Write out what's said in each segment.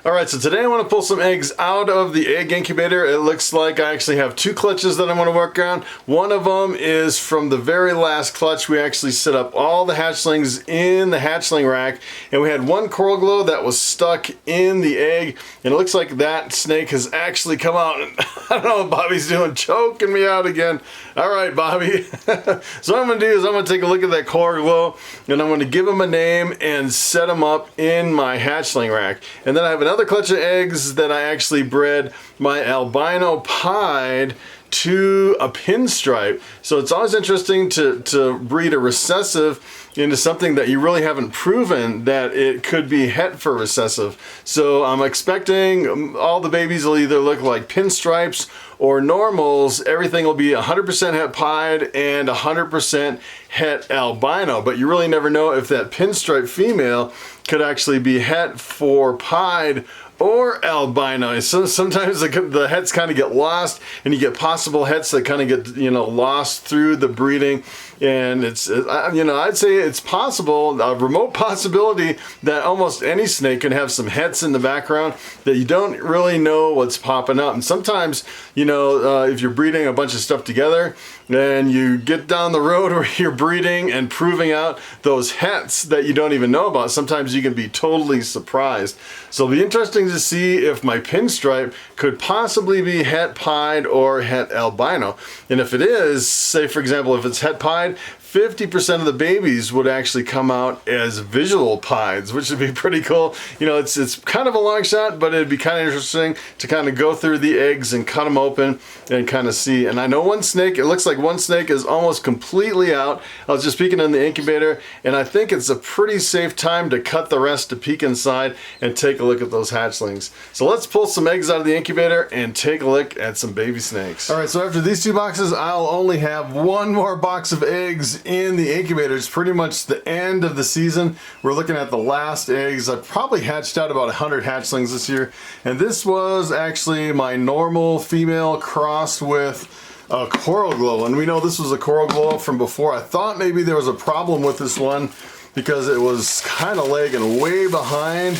Alright, so today I want to pull some eggs out of the egg incubator. It looks like I actually have two clutches that I want to work on. One of them is from the very last clutch. We actually set up all the hatchlings in the hatchling rack, and we had one coral glow that was stuck in the egg, and it looks like that snake has actually come out. And I don't know what Bobby's doing, choking me out again. Alright, Bobby. So what I'm going to do is I'm going to take a look at that coral glow, and I'm going to give him a name and set him up in my hatchling rack. And then I have another clutch of eggs that I actually bred my albino pied to a pinstripe. So it's always interesting to breed a recessive into something that you really haven't proven that it could be het for recessive. So I'm expecting all the babies will either look like pinstripes or normals. Everything will be 100% het pied and 100% het albino, but you really never know if that pinstripe female could actually be het for pied or albino. So sometimes the hets kind of get lost, and you get possible hets that kind of get, you know, lost through the breeding. And it's, you know, I'd say it's possible, a remote possibility, that almost any snake can have some hets in the background that you don't really know what's popping up. And sometimes, you know, if you're breeding a bunch of stuff together and you get down the road where you're breeding and proving out those hets that you don't even know about, sometimes you can be totally surprised. So it'll be interesting to see if my pinstripe could possibly be het pied or het albino. And if it is, say for example, if it's het pied, 50% of the babies would actually come out as visual pieds, which would be pretty cool. You know, it's kind of a long shot, but it'd be kind of interesting to kind of go through the eggs and cut them open and kind of see. And I know one snake, it looks like one snake is almost completely out. I was just peeking in the incubator, and I think it's a pretty safe time to cut the rest to peek inside and take a look at those hatchlings. So let's pull some eggs out of the incubator and take a look at some baby snakes. All right, so after these two boxes, I'll only have one more box of eggs in the incubator. It's pretty much the end of the season. We're looking at the last eggs. I've probably hatched out about 100 hatchlings this year, and this was actually my normal female crossed with a coral glow. And we know this was a coral glow from before. I thought maybe there was a problem with this one because it was kind of lagging way behind.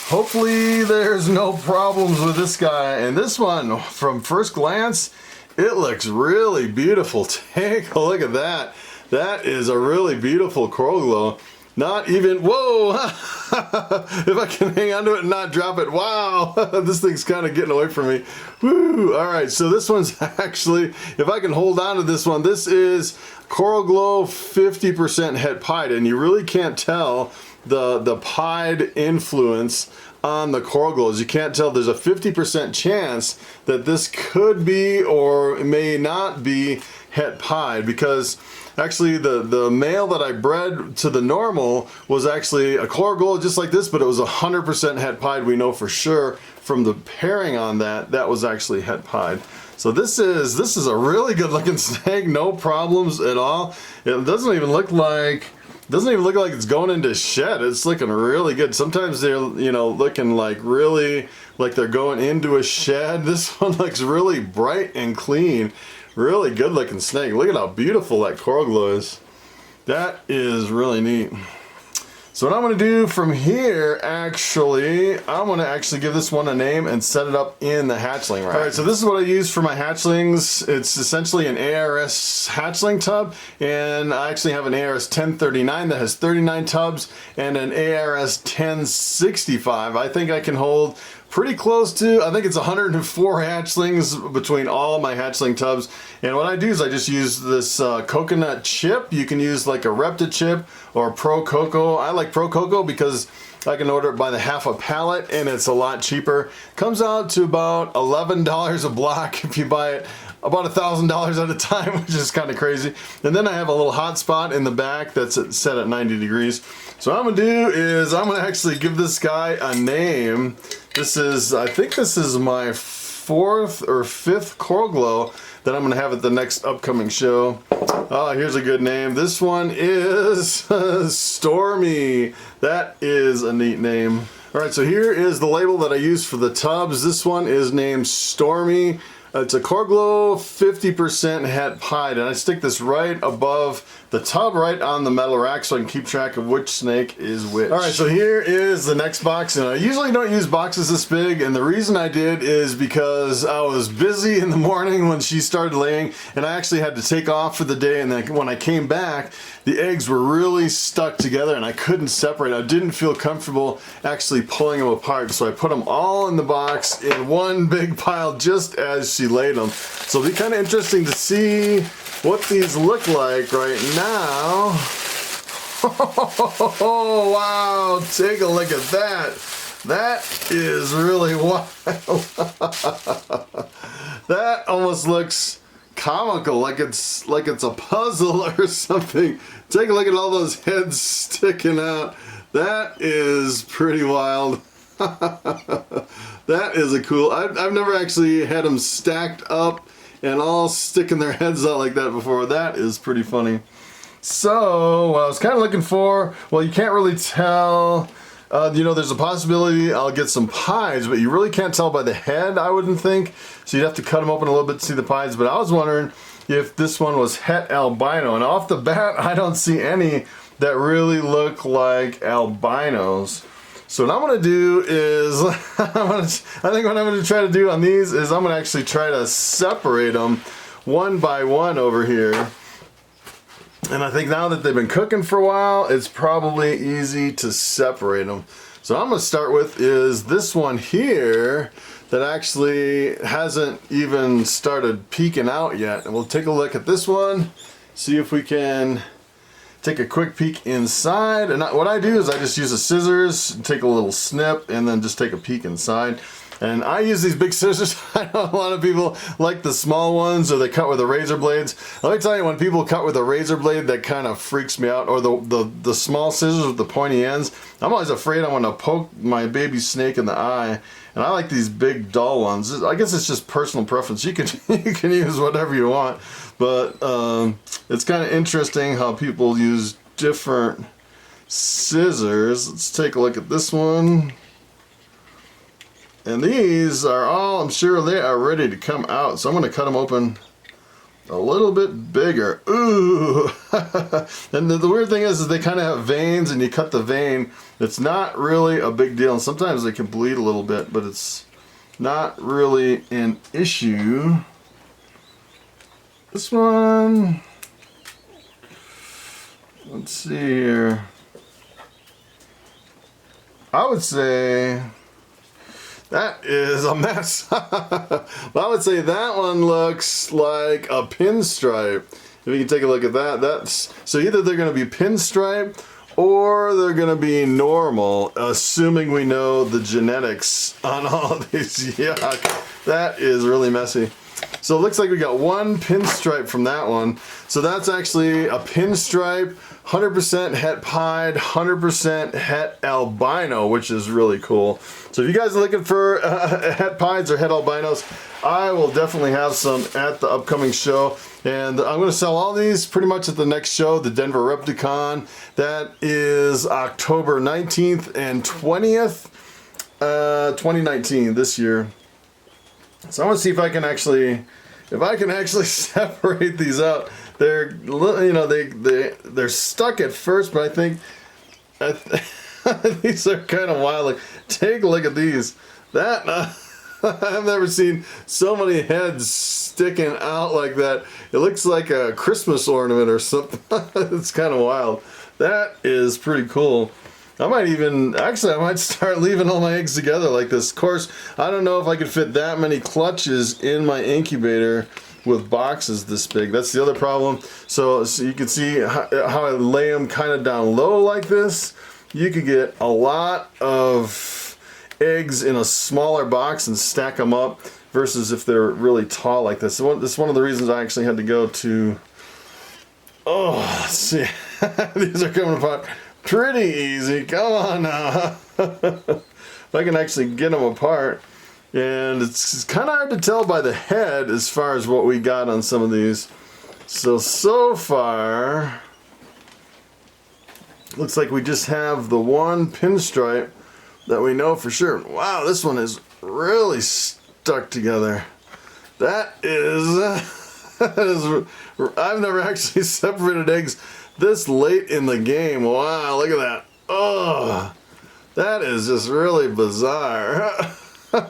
Hopefully there's no problems with this guy. And this one, from first glance, it looks really beautiful. Take a look at that. That is a really beautiful coral glow. Not even, whoa! If I can hang on to it and not drop it, wow! This thing's kind of getting away from me. Woo! Alright, so this one's actually, if I can hold on to this one, this is coral glow 50% het pied, and you really can't tell the pied influence on the coral glows. You can't tell. There's a 50% chance that this could be or may not be het pied, because actually the male that I bred to the normal was actually a coral glow just like this, but it was 100% het pied. We know for sure from the pairing on that was actually het pied. So this is a really good looking snake, no problems at all. It doesn't even look like it's going into shed. It's looking really good. Sometimes they're, you know, looking like really like they're going into a shed. This one looks really bright and clean. Really good looking snake. Look at how beautiful that coral glow is. That is really neat. So what I'm going to do from here, actually, I'm going to actually give this one a name and set it up in the hatchling rack. Alright, so this is what I use for my hatchlings. It's essentially an ARS hatchling tub, and I actually have an ARS 1039 that has 39 tubs and an ARS 1065. I think I can hold pretty close to, I think it's 104 hatchlings between all my hatchling tubs. And what I do is I just use this coconut chip. You can use like a Repta chip or Pro Coco. I like Pro Coco because I can order it by the half a pallet and it's a lot cheaper. Comes out to about $11 a block if you buy it about $1,000 at a time, which is kind of crazy. And then I have a little hot spot in the back that's set at 90 degrees. So what I'm gonna do is I'm gonna actually give this guy a name. This is, I think this is my 4th or 5th coral glow that I'm gonna have at the next upcoming show. Oh, here's a good name. This one is Stormy. That is a neat name. All right, so here is the label that I use for the tubs. This one is named Stormy. It's a Core Glow 50% het pied, and I stick this right above the tub, right on the metal rack, so I can keep track of which snake is which. All right, so here is the next box, and I usually don't use boxes this big, and the reason I did is because I was busy in the morning when she started laying, and I actually had to take off for the day, and then when I came back, the eggs were really stuck together, and I couldn't separate. I didn't feel comfortable actually pulling them apart, so I put them all in the box in one big pile just as she laid them. So it'll be kind of interesting to see what these look like right now. Oh, wow, take a look at that. That is really wild. That almost looks comical, like it's a puzzle or something. Take a look at all those heads sticking out. That is pretty wild. That is a cool. I've never actually had them stacked up and all sticking their heads out like that before. That is pretty funny. So what I was kind of looking for, well, you can't really tell. You know, there's a possibility I'll get some pies, but you really can't tell by the head, I wouldn't think. So you'd have to cut them open a little bit to see the pies. But I was wondering if this one was het albino. And off the bat, I don't see any that really look like albinos. So what I'm going to do is, I think what I'm going to try to do on these is I'm going to actually try to separate them one by one over here. And I think now that they've been cooking for a while, it's probably easy to separate them. So what I'm going to start with is this one here that actually hasn't even started peeking out yet. And we'll take a look at this one, see if we can take a quick peek inside. And what I do is I just use a scissors, take a little snip, and then just take a peek inside. And I use these big scissors. I know a lot of people like the small ones, or they cut with the razor blades. Let me tell you, when people cut with a razor blade, that kind of freaks me out. Or the small scissors with the pointy ends. I'm always afraid I'm going to poke my baby snake in the eye. And I like these big dull ones. I guess it's just personal preference. You can use whatever you want. But it's kind of interesting how people use different scissors. Let's take a look at this one. And these are all, I'm sure they are ready to come out. So I'm going to cut them open a little bit bigger. Ooh! And the weird thing is they kind of have veins, and you cut the vein. It's not really a big deal. And sometimes they can bleed a little bit, but it's not really an issue. This one, let's see here. I would say that is a mess. Well, I would say that one looks like a pinstripe. If you can take a look at that, so either they're going to be pinstripe or they're going to be normal, assuming we know the genetics on all of these. Yuck, that is really messy. So it looks like we got one pinstripe from that one. So that's actually a pinstripe, 100% het pied, 100% het albino, which is really cool. So if you guys are looking for het pieds or het albinos, I will definitely have some at the upcoming show. And I'm going to sell all these pretty much at the next show, the Denver Repticon. That is October 19th and 20th, 2019, this year. So I want to see if I can actually separate these out. They're, you know, they're stuck at first, but I think these are kind of wild. Like, take a look at these. That I've never seen so many heads sticking out like that. It looks like a Christmas ornament or something. It's kind of wild. That is pretty cool. I might start leaving all my eggs together like this. Of course, I don't know if I could fit that many clutches in my incubator with boxes this big. That's the other problem. So you can see how I lay them kind of down low like this. You could get a lot of eggs in a smaller box and stack them up versus if they're really tall like this. This is one of the reasons I actually had to go to, let's see. These are coming apart pretty easy. Come on now. If I can actually get them apart. And it's kind of hard to tell by the head as far as what we got on some of these. So far, looks like we just have the one pinstripe that we know for sure. Wow, this one is really stuck together. That is, I've never actually separated eggs this late in the game. Wow, look at that. Oh, that is just really bizarre.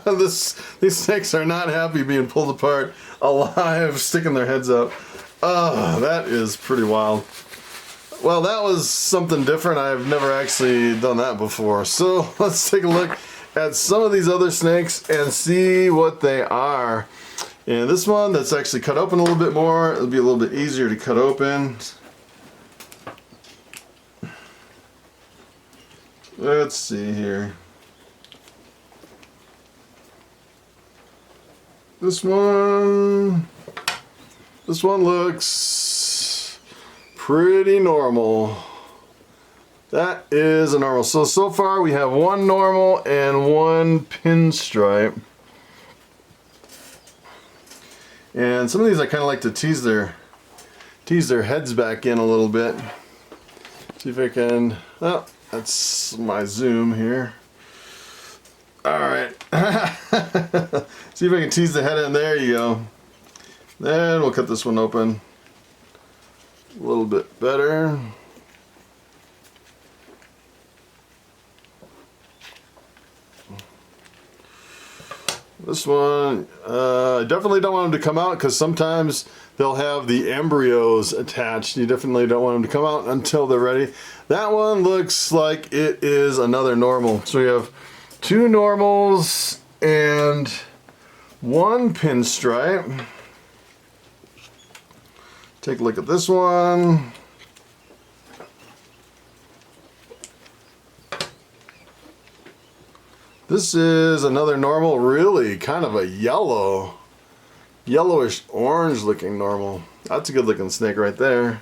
These snakes are not happy being pulled apart alive, sticking their heads up. Oh, that is pretty wild. Well, that was something different. I've never actually done that before. So let's take a look at some of these other snakes and see what they are. And this one that's actually cut open a little bit more, it'll be a little bit easier to cut open. Let's see here. This one looks pretty normal. That is a normal. So far we have one normal and one pinstripe. And some of these I kind of like to tease their heads back in a little bit. See if I can, oh, that's my zoom here. All right. See if I can tease the head in. There you go. Then we'll cut this one open a little bit better. This one, I definitely don't want them to come out because sometimes they'll have the embryos attached. You definitely don't want them to come out until they're ready. That one looks like it is another normal. So we have two normals and one pinstripe. Take a look at this one. This is another normal, really kind of a yellowish orange looking normal. That's a good looking snake right there.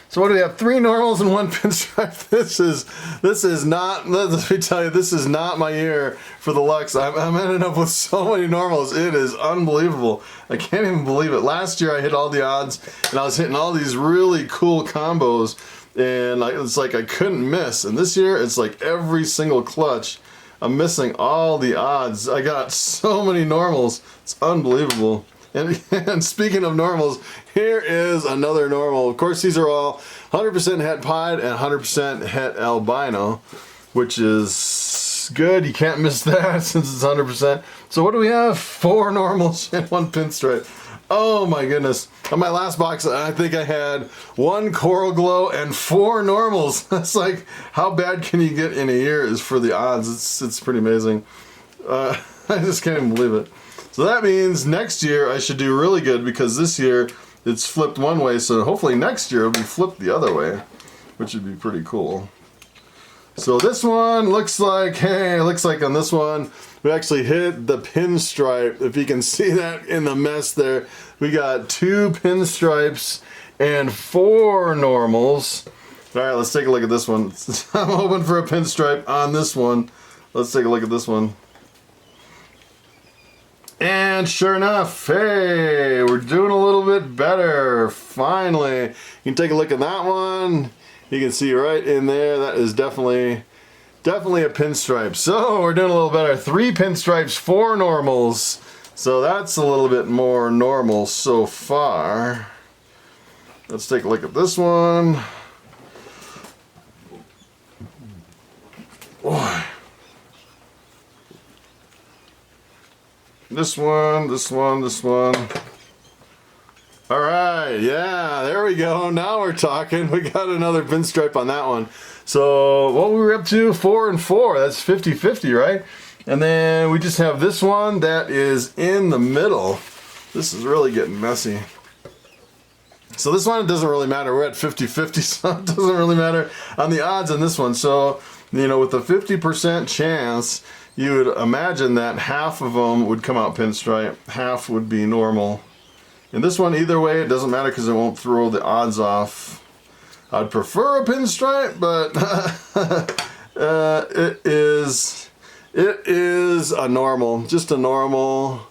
So what do we have? Three normals and one pinstripe. This is not, let me tell you, this is not my year for the Lux. I'm ending up with so many normals. It is unbelievable. I can't even believe it. Last year I hit all the odds and I was hitting all these really cool combos and it's like I couldn't miss. And this year it's like every single clutch I'm missing all the odds. I got so many normals. It's unbelievable. And speaking of normals, here is another normal. Of course, these are all 100% het pied and 100% het albino, which is good. You can't miss that since it's 100%. So what do we have? 4 normals and 1 pinstripe. Oh my goodness. On my last box, I think I had 1 coral glow and 4 normals. That's like, how bad can you get in a year is for the odds. It's pretty amazing. I just can't even believe it. So that means next year I should do really good because this year it's flipped one way, so hopefully next year it'll be flipped the other way, which would be pretty cool. So this one looks like, hey, it looks like on this one we actually hit the pinstripe. If you can see that in the mess there, we got 2 pinstripes and 4 normals. All right, let's take a look at this one. I'm hoping for a pinstripe on this one. Let's take a look at this one. And sure enough, hey, we're doing a little bit better, finally. You can take a look at that one. You can see right in there, that is definitely a pinstripe. So we're doing a little better. 3 pinstripes, 4 normals. So that's a little bit more normal so far. Let's take a look at this one. Boy. This one. All right, yeah, there we go. Now we're talking. We got another pinstripe on that one. So what were we up to? 4 and 4. That's 50-50, right? And then we just have this one that is in the middle. This is really getting messy. So this one, it doesn't really matter. We're at 50-50, so it doesn't really matter on the odds on this one. So, you know, with a 50% chance, you would imagine that half of them would come out pinstripe, half would be normal. And this one, either way, it doesn't matter because it won't throw the odds off. I'd prefer a pinstripe, but it is a normal, just a normal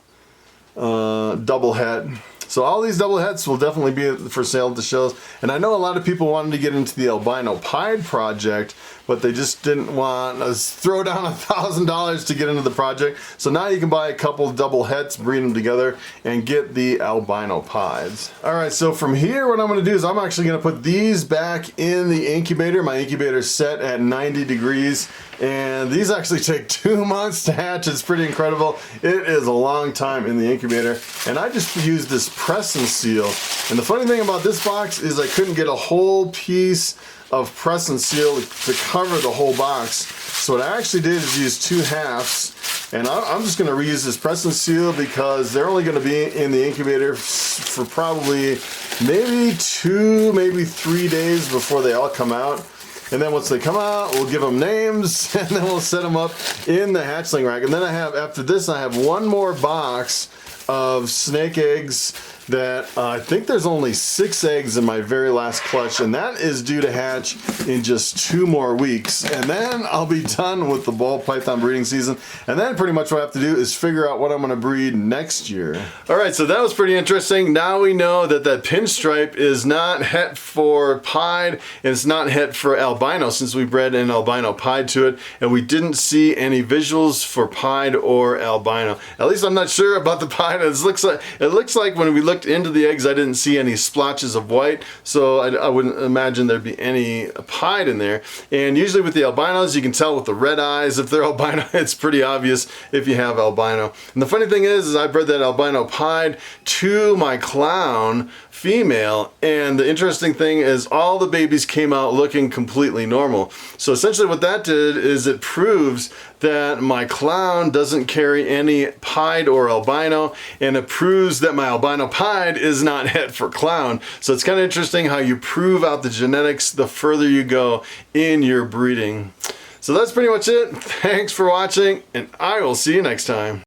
double het. So all these double hets will definitely be for sale at the shows. And I know a lot of people wanted to get into the albino pied project, but they just didn't want us throw down $1,000 to get into the project. So now you can buy a couple double hets, breed them together, and get the albino pieds. All right, so from here, what I'm gonna do is I'm actually gonna put these back in the incubator. My incubator's set at 90 degrees, and these actually take 2 months to hatch. It's pretty incredible. It is a long time in the incubator, and I just used this press and seal. And the funny thing about this box is I couldn't get a whole piece of press and seal to cover the whole box. So what I actually did is use 2 halves, and I'm just gonna reuse this press and seal because they're only gonna be in the incubator for probably maybe 2, maybe 3 days before they all come out. And then once they come out, we'll give them names, and then we'll set them up in the hatchling rack. And then after this, I have one more box of snake eggs that I think there's only 6 eggs in my very last clutch, and that is due to hatch in just 2 more weeks. And then I'll be done with the ball python breeding season. And then pretty much what I have to do is figure out what I'm gonna breed next year. All right, so that was pretty interesting. Now we know that that pinstripe is not het for pied, and it's not het for albino, since we bred an albino pied to it, and we didn't see any visuals for pied or albino. At least I'm not sure about the pied. It looks like when we looked into the eggs, I didn't see any splotches of white, so I wouldn't imagine there'd be any pied in there. And usually with the albinos, you can tell with the red eyes if they're albino. It's pretty obvious if you have albino. And the funny thing is I bred that albino pied to my clown female, and the interesting thing is all the babies came out looking completely normal. So essentially what that did is it proves that my clown doesn't carry any pied or albino, and it proves that my albino pied is not het for clown. So it's kind of interesting how you prove out the genetics the further you go in your breeding. So that's pretty much it. Thanks for watching, and I will see you next time.